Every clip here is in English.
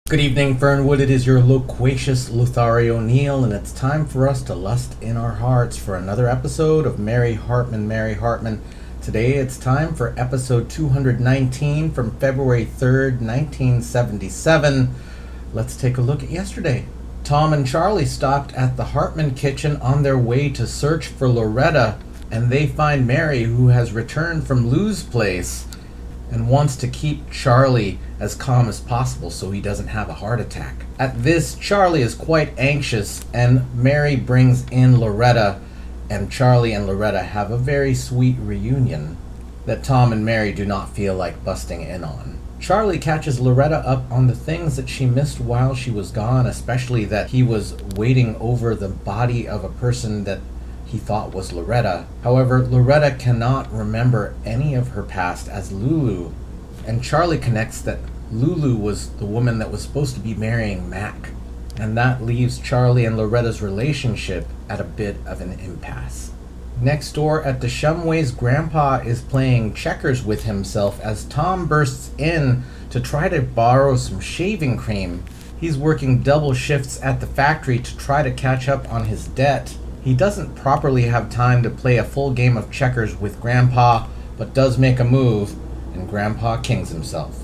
Good evening, Fernwood. It is your loquacious Lothario Neal, and it's time for us to lust in our hearts for another episode of Mary Hartman, Mary Hartman. Today it's time for episode 219 from February 3rd, 1977. Let's take a look at yesterday. Tom and Charlie stopped at the Hartman kitchen on their way to search for Loretta, and they find Mary, who has returned from Lou's place and wants to keep Charlie as calm as possible so he doesn't have a heart attack. At this, Charlie is quite anxious, and Mary brings in Loretta, and Charlie and Loretta have a very sweet reunion that Tom and Mary do not feel like busting in on. Charlie catches Loretta up on the things that she missed while she was gone, especially that he was waiting over the body of a person that he thought was Loretta. However, Loretta cannot remember any of her past as Lulu, and Charlie connects that Lulu was the woman that was supposed to be marrying Mac, and that leaves Charlie and Loretta's relationship at a bit of an impasse. Next door at the Shumways, Grandpa is playing checkers with himself as Tom bursts in to try to borrow some shaving cream. He's working double shifts at the factory to try to catch up on his debt. He doesn't properly have time to play a full game of checkers with Grandpa, but does make a move, and Grandpa kings himself.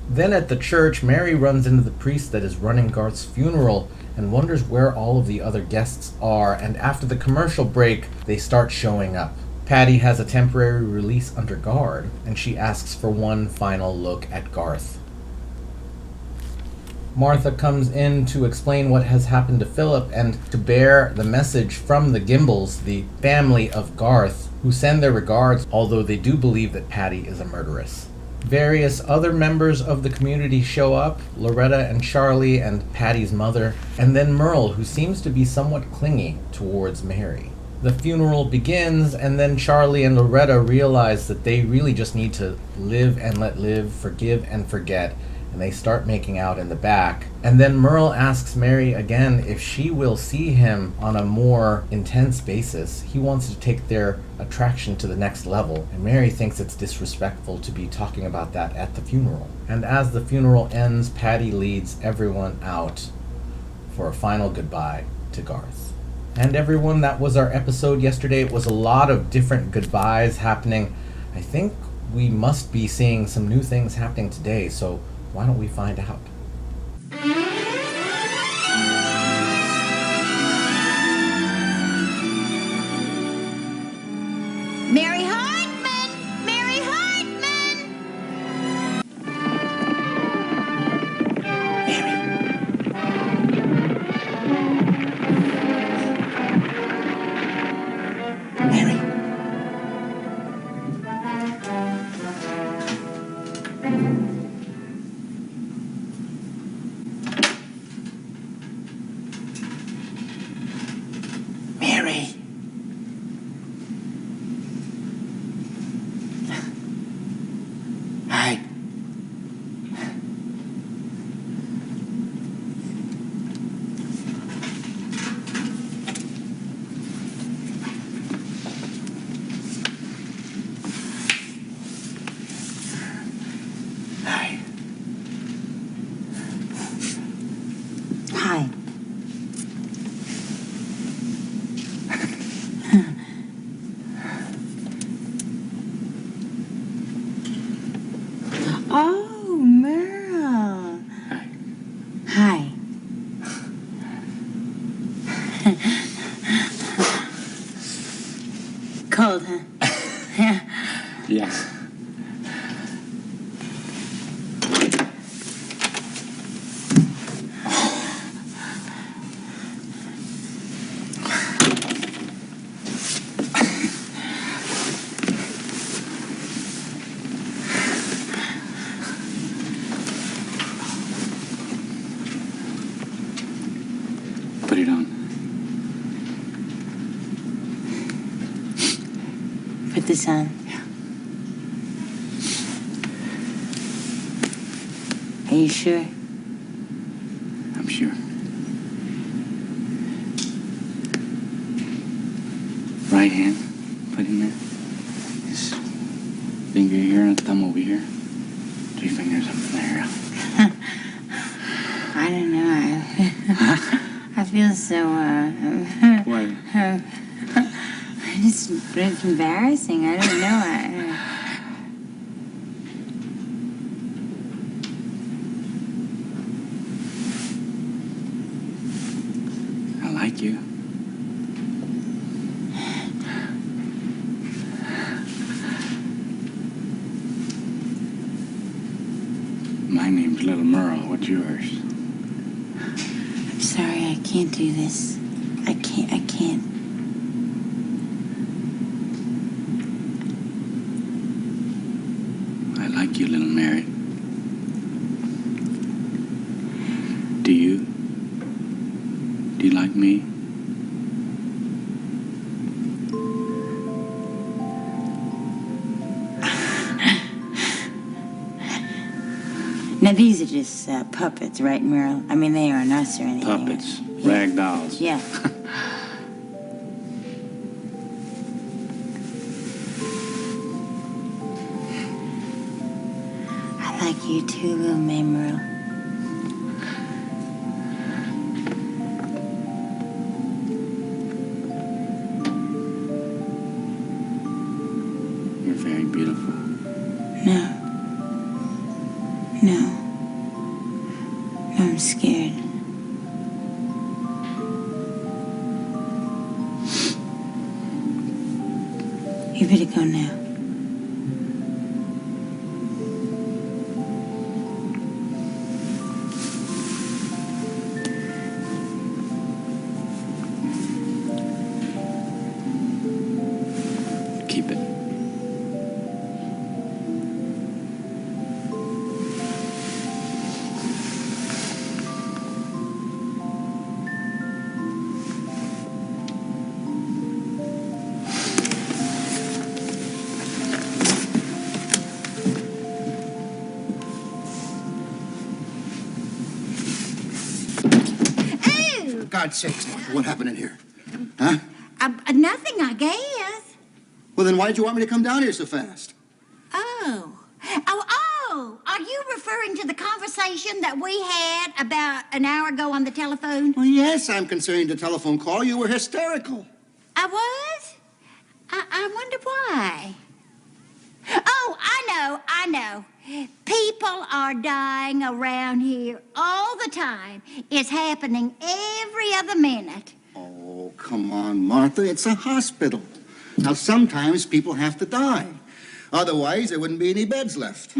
Then at the church, Mary runs into the priest that is running Garth's funeral and wonders where all of the other guests are, and after the commercial break, they start showing up. Patty has a temporary release under guard, and she asks for one final look at Garth. Martha comes in to explain what has happened to Philip and to bear the message from the Gimbles, the family of Garth, who send their regards, although they do believe that Patty is a murderess. Various other members of the community show up, Loretta and Charlie and Patty's mother, and then Merle, who seems to be somewhat clingy towards Mary. The funeral begins, and then Charlie and Loretta realize that they really just need to live and let live, forgive and forget, and they start making out in the back. And then Merle asks Mary again if she will see him on a more intense basis. He wants to take their attraction to the next level, and Mary thinks it's disrespectful to be talking about that at the funeral. And as the funeral ends, Patty leads everyone out for a final goodbye to Garth. And everyone, that was our episode yesterday. It was a lot of different goodbyes happening. I think we must be seeing some new things happening today, so why don't we find out? Mary Hartman! Mary Hartman! Mary. Mary. Hi. Hi. Hi. Oh, Merle. Hi. Hi. Cold, huh? Yeah. Yeah. Put it on. Put this on. Yeah. Are you sure? I'm sure. Right hand, put in there. Just finger here and thumb over here. 3 fingers up in there. I feel so, What? it's embarrassing. I don't know. I like you. My name's Little Merle. What's yours? I'm sorry, I can't do this. I can't. I like you, Little Mary. Do you? Do you like me? Now, these are just puppets, right, Merle? I mean, they aren't us or anything. Puppets, rag dolls. Yeah. I like you too, little May, Merle. You're very beautiful. No. No. No, I'm scared. You better go now. Keep it. Oh! God's sakes, what happened in here? Huh? Nothing, I guess. Well, then why did you want me to come down here so fast? Oh. Oh! Are you referring to the conversation that we had about an hour ago on the telephone? Well, yes, I'm concerning the telephone call. You were hysterical. I was? I wonder why. Oh, I know. People are dying around here all the time. It's happening every other minute. Oh, come on, Martha. It's a hospital. Now, sometimes people have to die. Otherwise, there wouldn't be any beds left.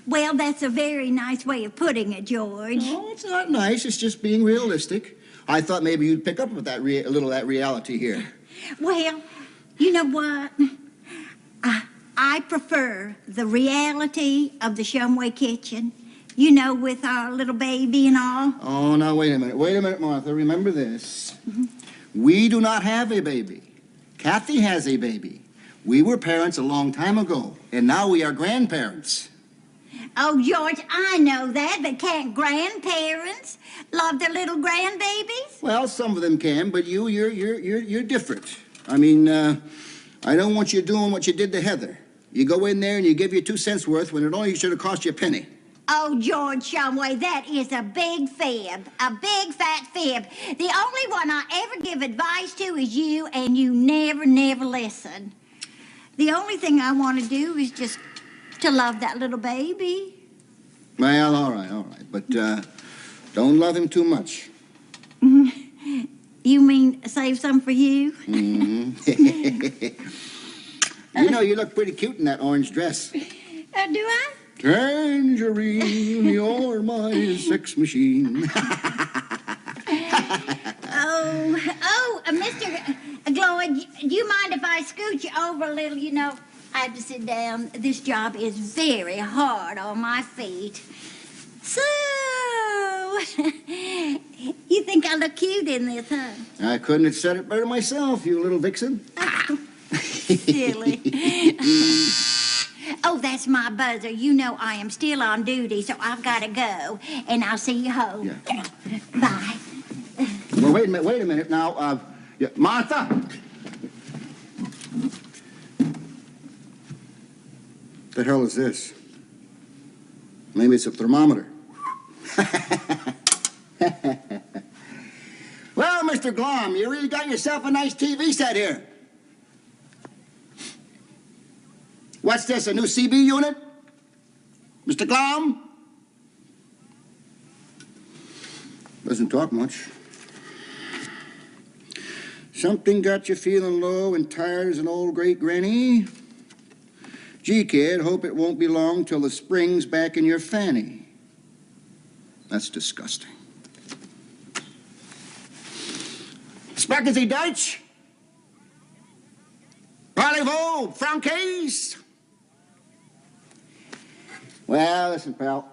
Well, that's a very nice way of putting it, George. No, it's not nice. It's just being realistic. I thought maybe you'd pick up with that a little of that reality here. Well, you know what? I prefer the reality of the Shumway kitchen. You know, with our little baby and all. Oh, now, wait a minute, Martha. Remember this. We do not have a baby. Kathy has a baby. We were parents a long time ago, and now we are grandparents. Oh, George, I know that, but can't grandparents love their little grandbabies? Well, some of them can, but you're different. I mean, I don't want you doing what you did to Heather. You go in there and you give your 2 cents worth when it only should have cost you a penny. Oh, George Shumway, that is a big fib. A big fat fib. The only one I ever give advice to is you, and you never listen. The only thing I want to do is just to love that little baby. Well, all right. But don't love him too much. You mean save some for you? Mm-hmm. You know, you look pretty cute in that orange dress. Do I? Tangerine, you're my sex machine. Mr. Gloyd, do you mind if I scoot you over a little? You know, I have to sit down. This job is very hard on my feet. So, you think I look cute in this, huh? I couldn't have said it better myself, you little vixen. Silly. Oh, that's my buzzer. You know I am still on duty, so I've got to go. And I'll see you home. Yeah. Bye. Well, wait a minute now. Martha! The hell is this? Maybe it's a thermometer. Mr. Glom, you really got yourself a nice TV set here. What's this, a new CB unit? Mr. Glom? Doesn't talk much. Something got you feeling low and tired as an old great granny? Gee, kid, hope it won't be long till the spring's back in your fanny. That's disgusting. Sprechen Sie Deutsch? Parlez-vous Francais? Well, listen, pal.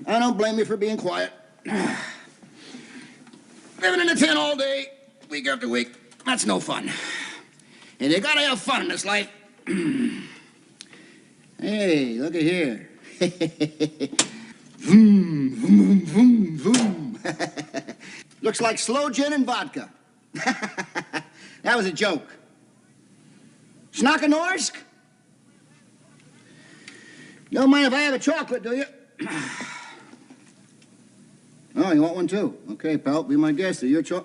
I don't blame you for being quiet. Living in a tin all day, week after week, that's no fun. And you gotta have fun in this life. Hey, look at here. Vroom, vroom, vroom, vroom. Looks like slow gin and vodka. That was a joke. Snockenorsk? Don't mind if I have a chocolate, do you? Oh, you want one too? Okay, pal, be my guest. Are you a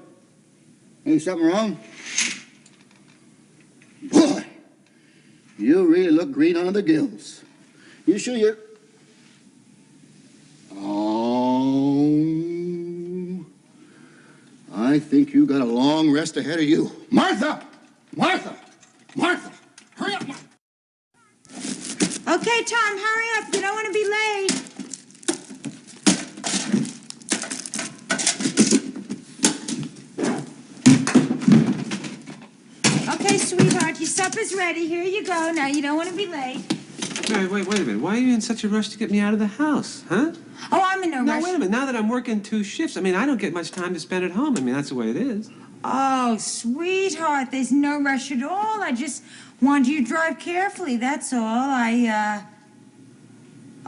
Ain't something wrong? Boy, you really look green under the gills. You sure you're... Oh, I think you got a long rest ahead of you. Martha! Martha! Martha! Hurry up, Martha! Okay, Tom, hurry up. You don't want to be late. Okay, sweetheart, your supper's ready. Here you go. Now, you don't want to be late. Wait a minute. Why are you in such a rush to get me out of the house, huh? Oh, I'm in no rush. Now, wait a minute. Now that I'm working 2 shifts, I mean, I don't get much time to spend at home. I mean, that's the way it is. Oh, sweetheart, there's no rush at all. I just wanted you to drive carefully, that's all.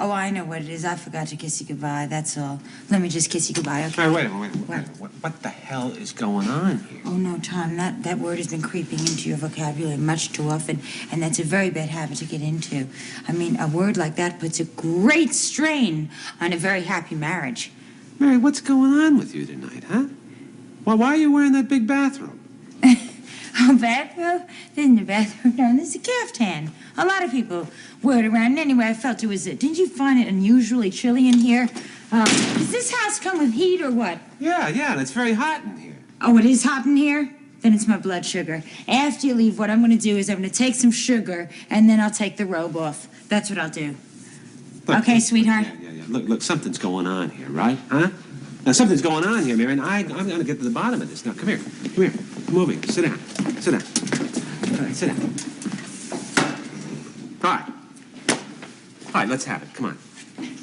Oh, I know what it is. I forgot to kiss you goodbye, that's all. Let me just kiss you goodbye, okay? All right, wait a minute. What the hell is going on here? Oh, no, Tom, that word has been creeping into your vocabulary much too often, and that's a very bad habit to get into. I mean, a word like that puts a great strain on a very happy marriage. Mary, what's going on with you tonight, huh? Why are you wearing that big bathrobe? Oh, bathrobe? This isn't a bathrobe, no, this is a caftan. A lot of people wear it around. Anyway, I felt it was it. Didn't you find it unusually chilly in here? Does this house come with heat or what? Yeah, and it's very hot in here. Oh, it is hot in here? Then it's my blood sugar. After you leave, what I'm going to do is I'm going to take some sugar, and then I'll take the robe off. That's what I'll do. Look, Okay, sweetheart? Yeah. Look, something's going on here, right? Huh? Now, something's going on here, Mary, and I'm going to get to the bottom of this. Now, come here. Come over here. Sit down. All right, sit down. All right, let's have it. Come on.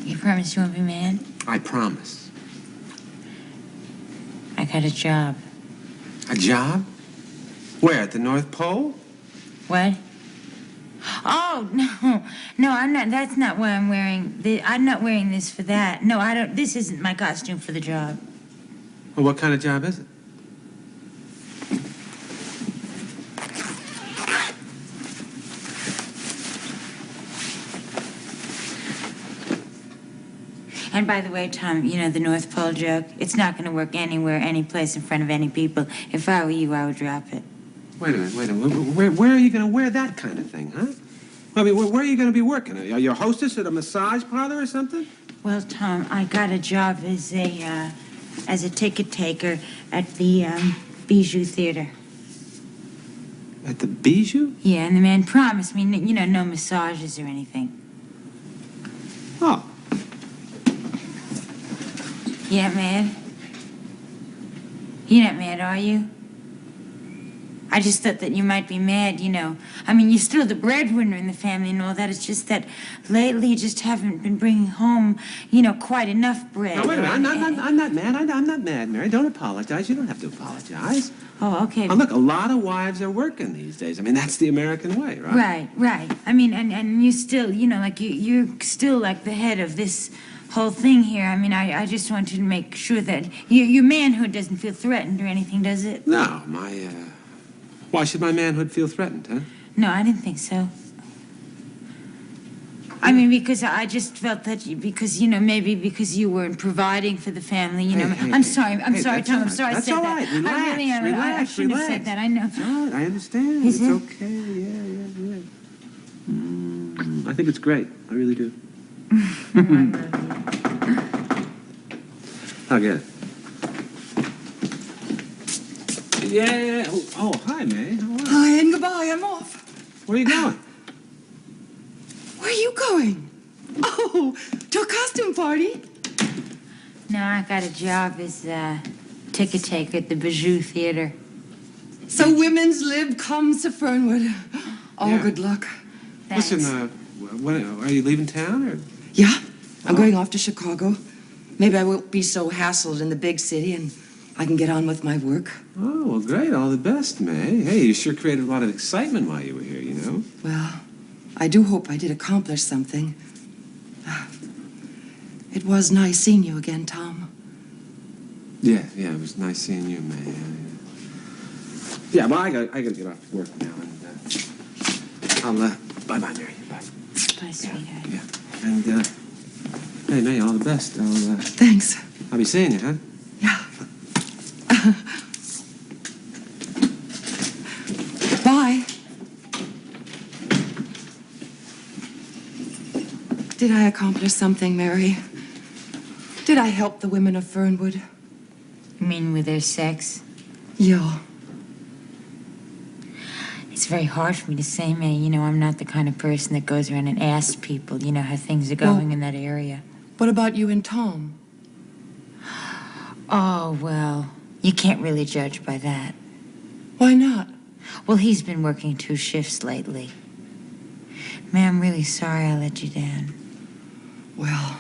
You promise you won't be mad? I promise. I got a job. A job? Where, at the North Pole? What? Oh, no, I'm not. That's not why I'm wearing I'm not wearing this for that. No, I don't. This isn't my costume for the job. Well, what kind of job is it? And by the way, Tom, you know the North Pole joke? It's not going to work anywhere, any place, in front of any people. If I were you, I would drop it. Wait a minute. Where are you going to wear that kind of thing, huh? I mean, where are you going to be working? Are you a hostess at a massage parlor or something? Well, Tom, I got a job as a ticket taker at the Bijou Theater. At the Bijou? Yeah, and the man promised me, no massages or anything. Oh. You not mad? You're not mad, are you? I just thought that you might be mad, I mean, you're still the breadwinner in the family and all that. It's just that lately you just haven't been bringing home, quite enough bread. No, wait a minute. I'm not mad. I'm not mad, Mary. Don't apologize. You don't have to apologize. Oh, okay. Now, look, a lot of wives are working these days. I mean, that's the American way, right? Right. I mean, and you still, you're still like the head of this whole thing here. I mean, I just wanted to make sure that your manhood doesn't feel threatened or anything, does it? No, why should my manhood feel threatened, huh? No, I didn't think so. I mean, because I just felt that because, maybe because you weren't providing for the family, I'm sorry, Tom, I'm sorry I said that. That's all right. I really am. I Relax, shouldn't have said that, I know. It's all right, I understand. Is it's it? okay, yeah. I think it's great. I really do. I'll get it. Yeah. Oh, hi, May. How are you? Hi and goodbye, I'm off. Where are you going? Where are you going? Oh, to a costume party? No, I got a job as a ticket taker at the Bijou Theater. So women's lib comes to Fernwood. Oh, Yeah. good luck. Thanks. Listen, when, are you leaving town, or? Yeah, I'm going off to Chicago. Maybe I won't be so hassled in the big city and I can get on with my work. Oh, well, great. All the best, May. Hey, you sure created a lot of excitement while you were here, Well, I do hope I did accomplish something. It was nice seeing you again, Tom. Yeah, it was nice seeing you, May. Yeah, well, I gotta get off work now, and bye, Mary. Bye. Bye, sweetheart. Yeah, and hey, May, all the best. Thanks. I'll be seeing you, huh? Yeah. Bye. Did I accomplish something, Mary? Did I help the women of Fernwood? You mean with their sex? Yeah. It's very hard for me to say, May. I'm not the kind of person that goes around and asks people, how things are going in that area. What about you and Tom? Oh, well, you can't really judge by that. Why not? Well, he's been working 2 shifts lately. May, I'm really sorry I let you down. Well,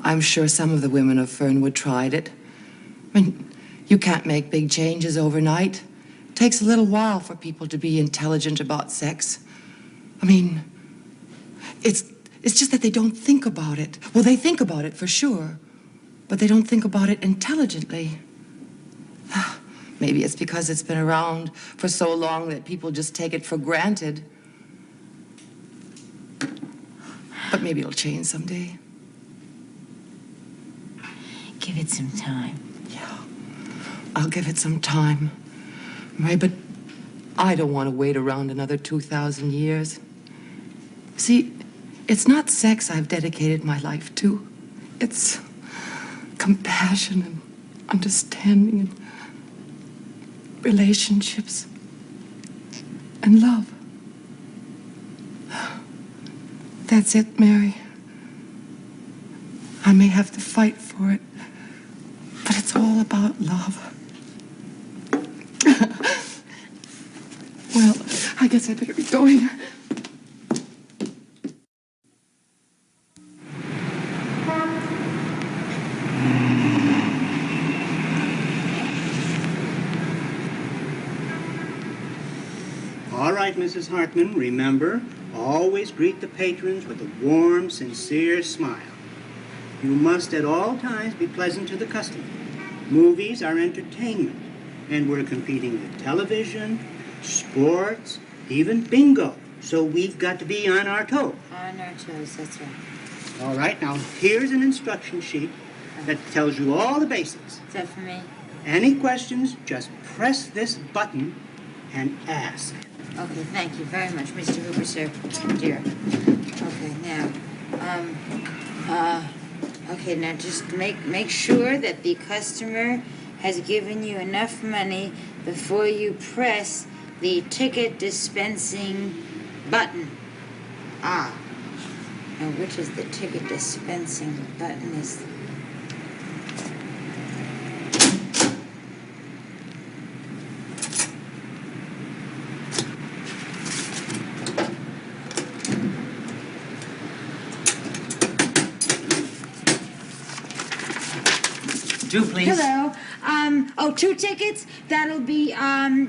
I'm sure some of the women of Fernwood tried it. I mean, you can't make big changes overnight. It takes a little while for people to be intelligent about sex. I mean, it's just that they don't think about it. Well, they think about it for sure, but they don't think about it intelligently. Maybe it's because it's been around for so long that people just take it for granted. But maybe it'll change someday. Give it some time. Yeah, I'll give it some time. Right, but I don't want to wait around another 2,000 years. See, it's not sex I've dedicated my life to. It's compassion and understanding and relationships and love. That's it, Mary. I may have to fight for it, but it's all about love. Well, I guess I better be going. All right, Mrs. Hartman, remember, always greet the patrons with a warm, sincere smile. You must at all times be pleasant to the customer. Movies are entertainment, and we're competing with television, sports, even bingo. So we've got to be on our toes. On our toes, that's right. All right, now here's an instruction sheet that tells you all the basics. Is that for me? Any questions, just press this button and ask. Okay, thank you very much, Mr. Hooper, sir. Dear. Okay, now just make sure that the customer has given you enough money before you press the ticket dispensing button. Now which is the ticket dispensing button is... Two, please. Hello. 2 tickets. That'll be,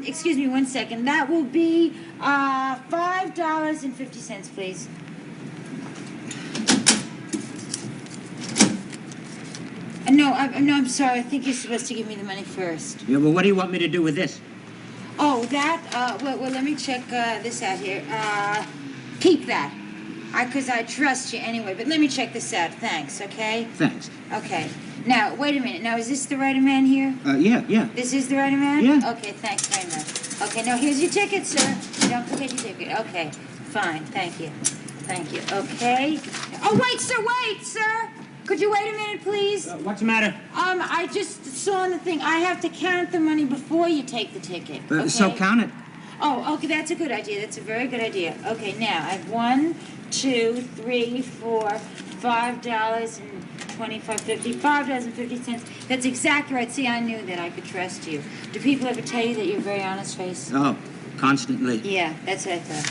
excuse me 1 second. That will be, $5.50, please. No, I'm sorry. I think you're supposed to give me the money first. Yeah, well, what do you want me to do with this? Oh, that, well, let me check, this out here. Keep that. Because I trust you anyway. But let me check this out. Thanks, okay? Thanks. Okay. Now, wait a minute. Now, is this the right amount here? Yeah. This is the right amount? Yeah. Okay, thanks very much. Okay, now here's your ticket, sir. Don't forget your ticket. Okay, fine. Thank you. Thank you. Okay. Oh, wait, sir. Could you wait a minute, please? What's the matter? I just saw on the thing. I have to count the money before you take the ticket. Okay? So count it. Oh, okay, that's a good idea. That's a very good idea. Okay, now I have $1, 2, 3, 4, $5 and 25.50, $5.50. That's exactly right. See, I knew that I could trust you. Do people ever tell you that you're a very honest face? Oh, constantly. Yeah, that's what I thought.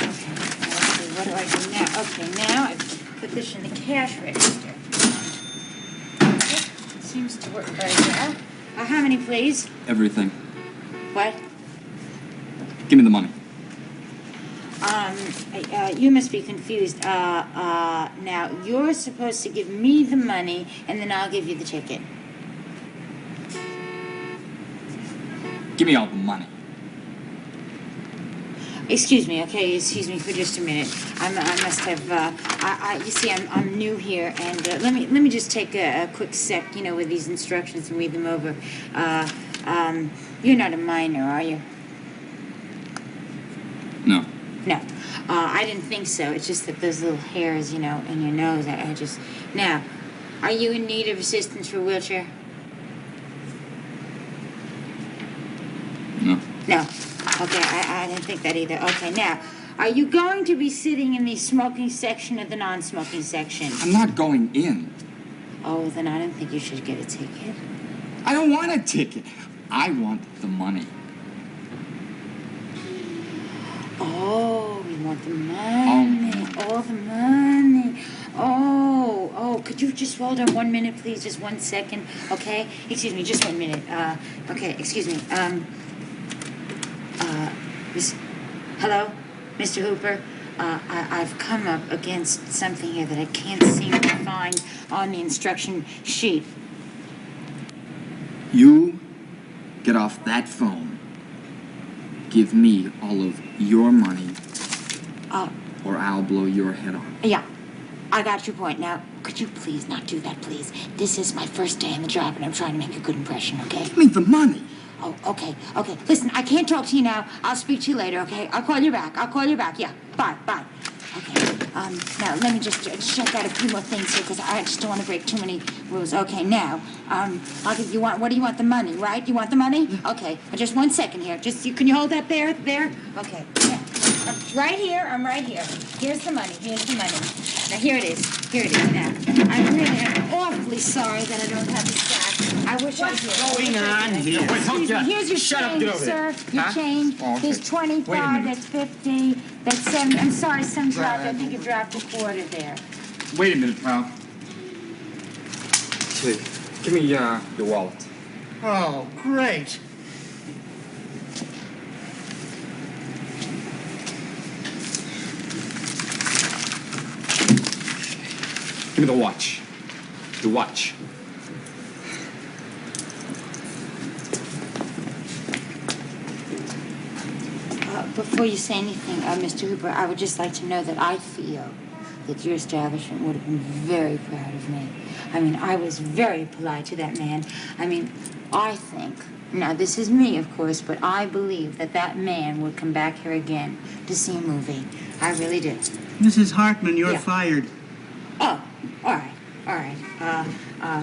Okay, let's see. What do I do now? Okay, now I put this in the cash register. Okay, seems to work very well. How many, please? Everything. What? Give me the money. You must be confused. Now, you're supposed to give me the money, and then I'll give you the ticket. Give me all the money. Excuse me, okay? Excuse me for just a minute. I must have. You see, I'm new here, and let me just take a quick sec, with these instructions and read them over. You're not a minor, are you? No. No, I didn't think so. It's just that those little hairs, in your nose. I just. Now, are you in need of assistance for a wheelchair? No. No. Okay, I didn't think that either. Okay, now, are you going to be sitting in the smoking section or the non-smoking section? I'm not going in. Oh, then I don't think you should get a ticket. I don't want a ticket. I want the money. Oh, you want the money. All the money. Oh, could you just hold on 1 minute, please? Just 1 second, okay? Excuse me, just 1 minute. Okay, excuse me. Hello, Mr. Hooper? I've come up against something here that I can't seem to find on the instruction sheet. You get off that phone. Give me all of your money, or I'll blow your head off. Yeah, I got your point. Now, could you please not do that, please? This is my first day in the job, and I'm trying to make a good impression, okay? Give me the money. Oh, okay. Listen, I can't talk to you now. I'll speak to you later, okay? I'll call you back. Yeah, bye. Okay, now, let me just check out a few more things here, because I just don't want to break too many rules. Okay, now, what do you want, the money, right? You want the money? Okay, just 1 second here. Can you hold that there? Okay, yeah. I'm right here. Here's the money. Now, here it is. Now, I'm awfully sorry that I don't have the stack. I wish I did. What's going on here? Excuse me, here's your change, sir. Your change. Oh, okay. There's 25, that's 50, that's 70. I'm sorry, some dropped. I think you dropped a quarter there. Wait a minute, pal. Please, give me your wallet. Oh, great. Give me the watch. The watch. Before you say anything, Mr. Hooper, I would just like to know that I feel that your establishment would have been very proud of me. I was very polite to that man. I think, now this is me, of course, but I believe that man would come back here again to see a movie. I really do. Mrs. Hartman, you're Yeah. fired. Oh, all right.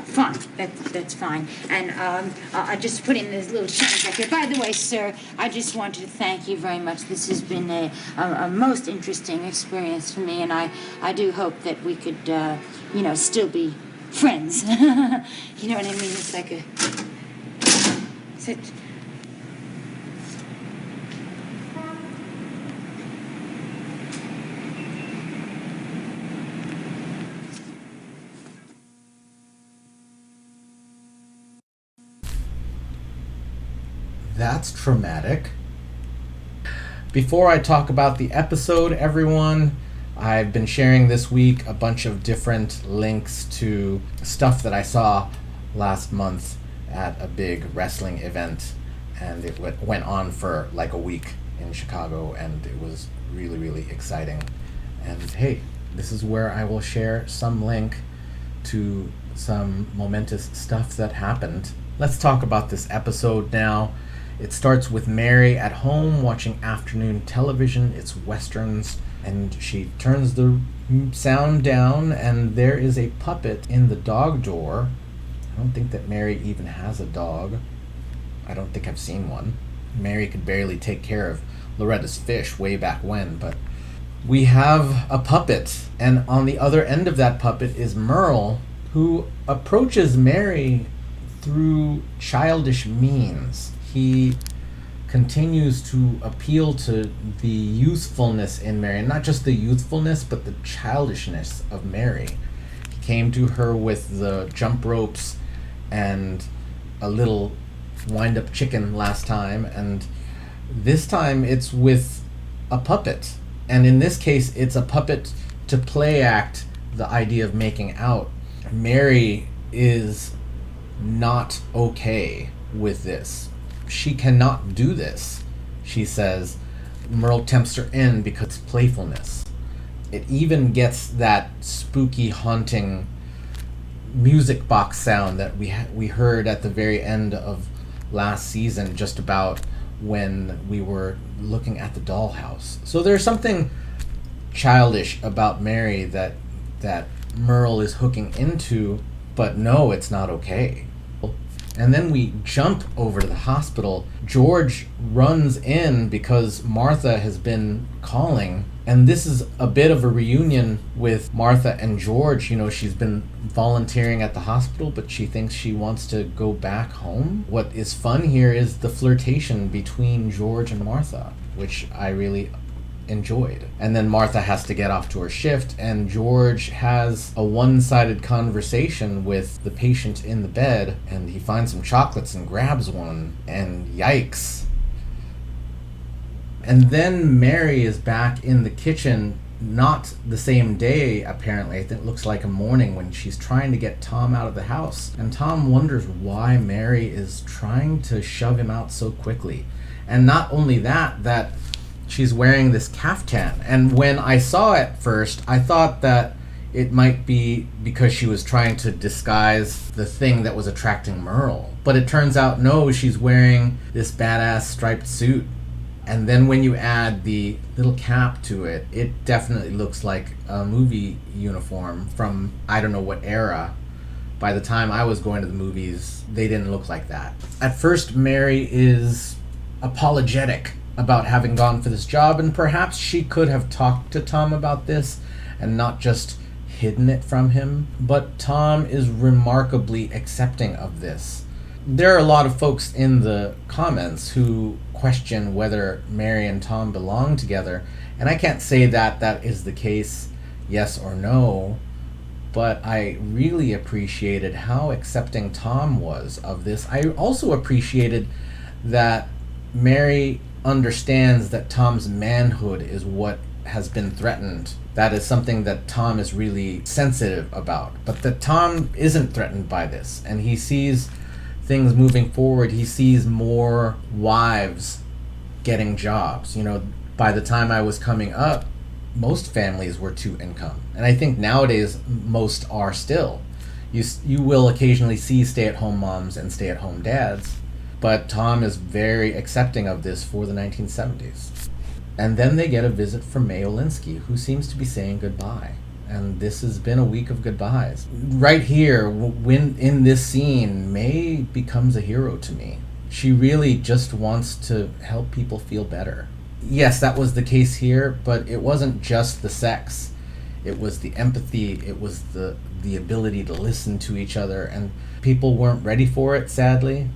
Fine. That's fine. And I just put in this little change back here. By the way, sir, I just wanted to thank you very much. This has been a most interesting experience for me, and I do hope that we could, still be friends. You know what I mean? It's like a... That's traumatic. Before I talk about the episode, everyone, I've been sharing this week a bunch of different links to stuff that I saw last month at a big wrestling event, and it went on for like a week in Chicago, and it was really, really exciting. And hey, this is where I will share some link to some momentous stuff that happened. Let's talk about this episode now. It starts with Mary at home watching afternoon television. It's westerns, and she turns the sound down, and there is a puppet in the dog door. I don't think that Mary even has a dog. I don't think I've seen one. Mary could barely take care of Loretta's fish way back when, but we have a puppet, and on the other end of that puppet is Merle, who approaches Mary through childish means. He continues to appeal to the youthfulness in Mary, and not just the youthfulness, but the childishness of Mary. He came to her with the jump ropes and a little wind-up chicken last time, and this time it's with a puppet. And in this case, it's a puppet to play act the idea of making out. Mary is not okay with this. She cannot do this, she says. Merle tempts her in because it's playfulness. It even gets that spooky, haunting music box sound that we heard at the very end of last season, just about when we were looking at the dollhouse. So there's something childish about Mary that Merle is hooking into, but no, it's not okay. And then we jump over to the hospital. George runs in because Martha has been calling, and this is a bit of a reunion with Martha and George. You know, she's been volunteering at the hospital, but she thinks she wants to go back home. What is fun here is the flirtation between George and Martha, which I really enjoyed. And then Martha has to get off to her shift, and George has a one-sided conversation with the patient in the bed, and he finds some chocolates and grabs one, and yikes. And then Mary is back in the kitchen, not the same day apparently. I think it looks like a morning, when she's trying to get Tom out of the house, and Tom wonders why Mary is trying to shove him out so quickly. And not only that she's wearing this caftan. And when I saw it first, I thought that it might be because she was trying to disguise the thing that was attracting Merle. But it turns out, no, she's wearing this badass striped suit. And then when you add the little cap to it, it definitely looks like a movie uniform from I don't know what era. By the time I was going to the movies, they didn't look like that. At first, Mary is apologetic about having gone for this job, and perhaps she could have talked to Tom about this and not just hidden it from him. But Tom is remarkably accepting of this. There are a lot of folks in the comments who question whether Mary and Tom belong together, and I can't say that that is the case, yes or no, but I really appreciated how accepting Tom was of this. I also appreciated that Mary understands that Tom's manhood is what has been threatened. That is something that Tom is really sensitive about, but that Tom isn't threatened by this, and he sees things moving forward. He sees more wives getting jobs. You know, by the time I was coming up, most families were two income, and I think nowadays most are still. You will occasionally see stay-at-home moms and stay-at-home dads, but Tom is very accepting of this for the 1970s. And then they get a visit from May Olinsky, who seems to be saying goodbye. And this has been a week of goodbyes. Right here, when in this scene, May becomes a hero to me. She really just wants to help people feel better. Yes, that was the case here, but it wasn't just the sex. It was the empathy, it was the ability to listen to each other, and people weren't ready for it, sadly.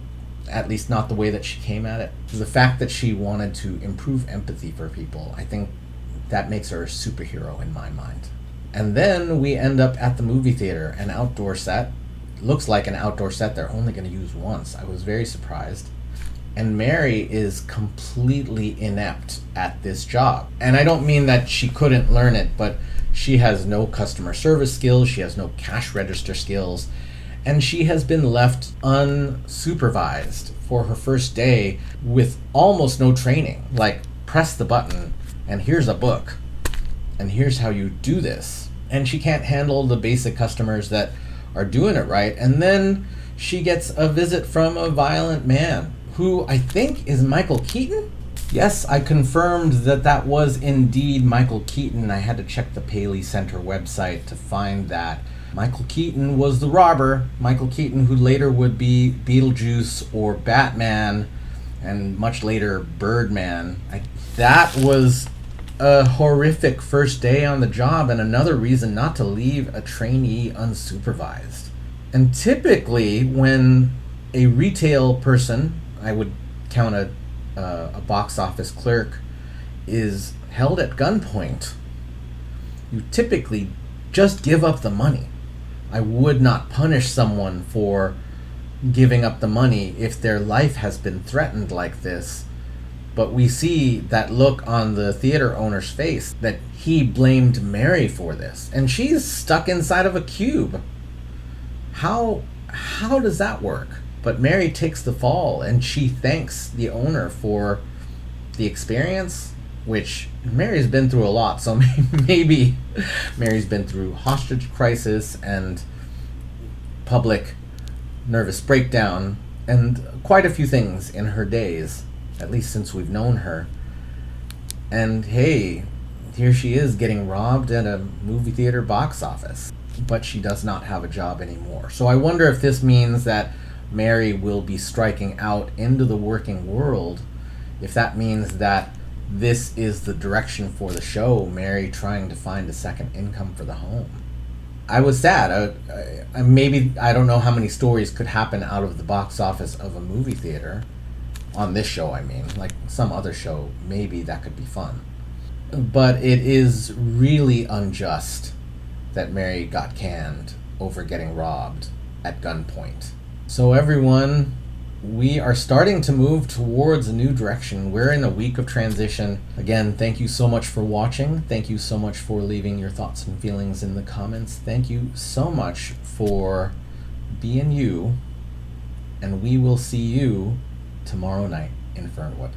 At least not the way that she came at it. The fact that she wanted to improve empathy for people, I think that makes her a superhero in my mind. And then we end up at the movie theater, an outdoor set. Looks like an outdoor set they're only going to use once. I was very surprised. And Mary is completely inept at this job. And I don't mean that she couldn't learn it, but she has no customer service skills, she has no cash register skills, and she has been left unsupervised for her first day with almost no training. Like, press the button and here's a book. and here's how you do this. And she can't handle the basic customers that are doing it right. And then she gets a visit from a violent man, who I think is Michael Keaton. Yes, I confirmed that that was indeed Michael Keaton. I had to check the Paley Center website to find that. Michael Keaton was the robber. Michael Keaton, who later would be Beetlejuice or Batman, and much later Birdman. That was a horrific first day on the job, and another reason not to leave a trainee unsupervised. And typically, when a retail person, I would count a box office clerk, is held at gunpoint, you typically just give up the money. I would not punish someone for giving up the money if their life has been threatened like this. But we see that look on the theater owner's face, that he blamed Mary for this, and she's stuck inside of a cube. How does that work? But Mary takes the fall, and she thanks the owner for the experience, which Mary's been through a lot, so maybe Mary's been through hostage crisis and public nervous breakdown and quite a few things in her days, at least since we've known her. And hey, here she is getting robbed at a movie theater box office, but she does not have a job anymore. So I wonder if this means that Mary will be striking out into the working world, if that means that this is the direction for the show, Mary trying to find a second income for the home. I was sad. Maybe, I don't know how many stories could happen out of the box office of a movie theater. On this show, I mean. Like some other show, maybe that could be fun. But it is really unjust that Mary got canned over getting robbed at gunpoint. So everyone, we are starting to move towards a new direction. We're in a week of transition. Again, thank you so much for watching. Thank you so much for leaving your thoughts and feelings in the comments. Thank you so much for being you. And we will see you tomorrow night in Fernwood.